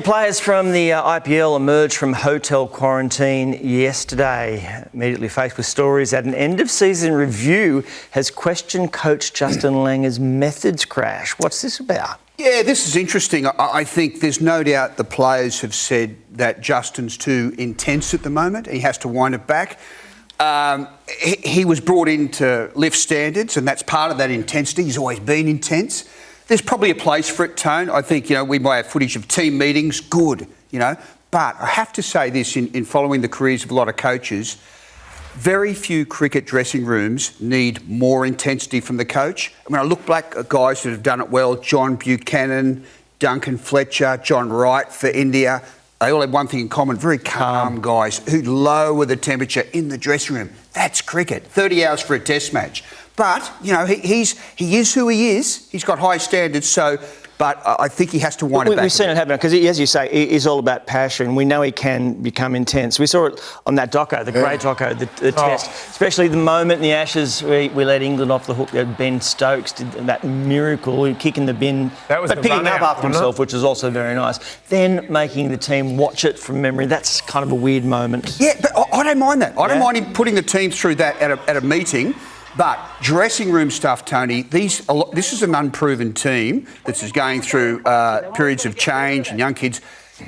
Players from the IPL emerged from hotel quarantine yesterday, immediately faced with stories that an end-of-season review has questioned coach Justin Langer's methods crash. What's this about? Yeah, this is interesting. I think there's no doubt the players have said that Justin's too intense at the moment. He has to wind it back. He was brought in to lift standards, and that's part of that intensity. He's always been intense. There's probably a place for it, Tone. I think, we might have footage of team meetings, good, But I have to say this, in following the careers of a lot of coaches, very few cricket dressing rooms need more intensity from the coach. I mean, I look back at guys that have done it well, John Buchanan, Duncan Fletcher, John Wright for India. They all have one thing in common, very calm guys who lower the temperature in the dressing room. That's cricket, 30 hours for a test match. But, he is who he is. He's got high standards, but I think he has to wind it back. We've seen it happen because, as you say, it is all about passion. We know he can become intense. We saw it on that doco, the great doco, the test, especially the moment in the Ashes we let England off the hook. Ben Stokes did that miracle, kicking the bin, but picking up after himself, which is also very nice. Then making the team watch it from memory. That's kind of a weird moment. Yeah, but I don't mind that. I don't mind him putting the team through that at a meeting. But dressing room stuff, Tony, this is an unproven team that's going through periods of change and young kids.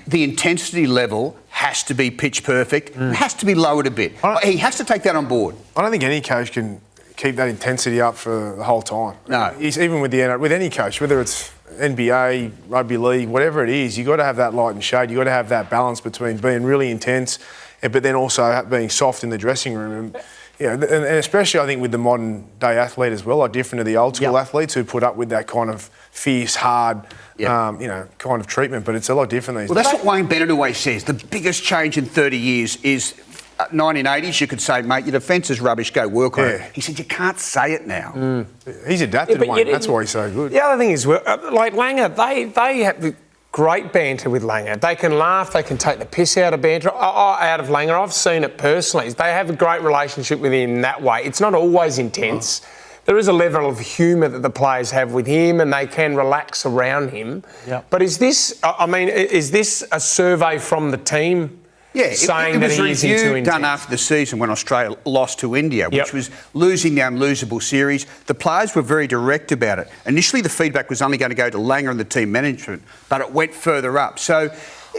The intensity level has to be pitch perfect. It has to be lowered a bit. He has to take that on board. I don't think any coach can keep that intensity up for the whole time. No. Even with any coach, whether it's NBA, rugby league, whatever it is, you've got to have that light and shade. You've got to have that balance between being really intense but then also being soft in the dressing room. And especially, I think, with the modern day athlete as well, like different to the old school athletes who put up with that kind of fierce, hard, kind of treatment. But it's a lot different these days. Well, that's what Wayne Bennett always says. The biggest change in 30 years is 1980s. You could say, mate, your defence is rubbish. Go work on it. He said, you can't say it now. He's adapted, Wayne. That's why he's so good. The other thing is, like Langer, they have great banter with Langer. They can laugh, they can take the piss out of banter, out of Langer. I've seen it personally. They have a great relationship with him that way. It's not always intense. There is a level of humour that the players have with him and they can relax around him. But is this a survey from the team? Yeah, saying it was that a he's too review intense? done after the season when Australia lost to India, which was losing the unlosable series. The players were very direct about it. Initially, the feedback was only going to go to Langer and the team management, but it went further up. So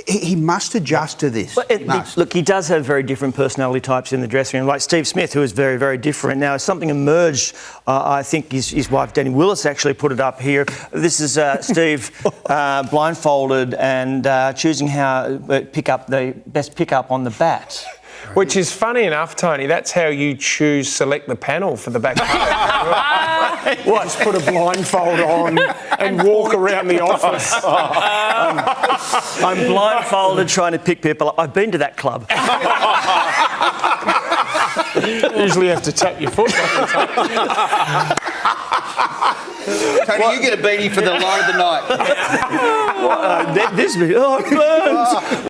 he must adjust to this. Look, he does have very different personality types in the dressing room, like Steve Smith, who is very, very different. Now, something emerged, I think his wife, Danny Willis, actually put it up here. This is Steve blindfolded and choosing how to pick up the best pickup on the bat. Which is funny enough, Tony, that's how you select the panel for the back. What? Just put a blindfold on and walk around the office. I'm blindfolded trying to pick people up. I've been to that club. Usually you have to tap your foot. Tony, you get a beanie for the light of the night. It burns.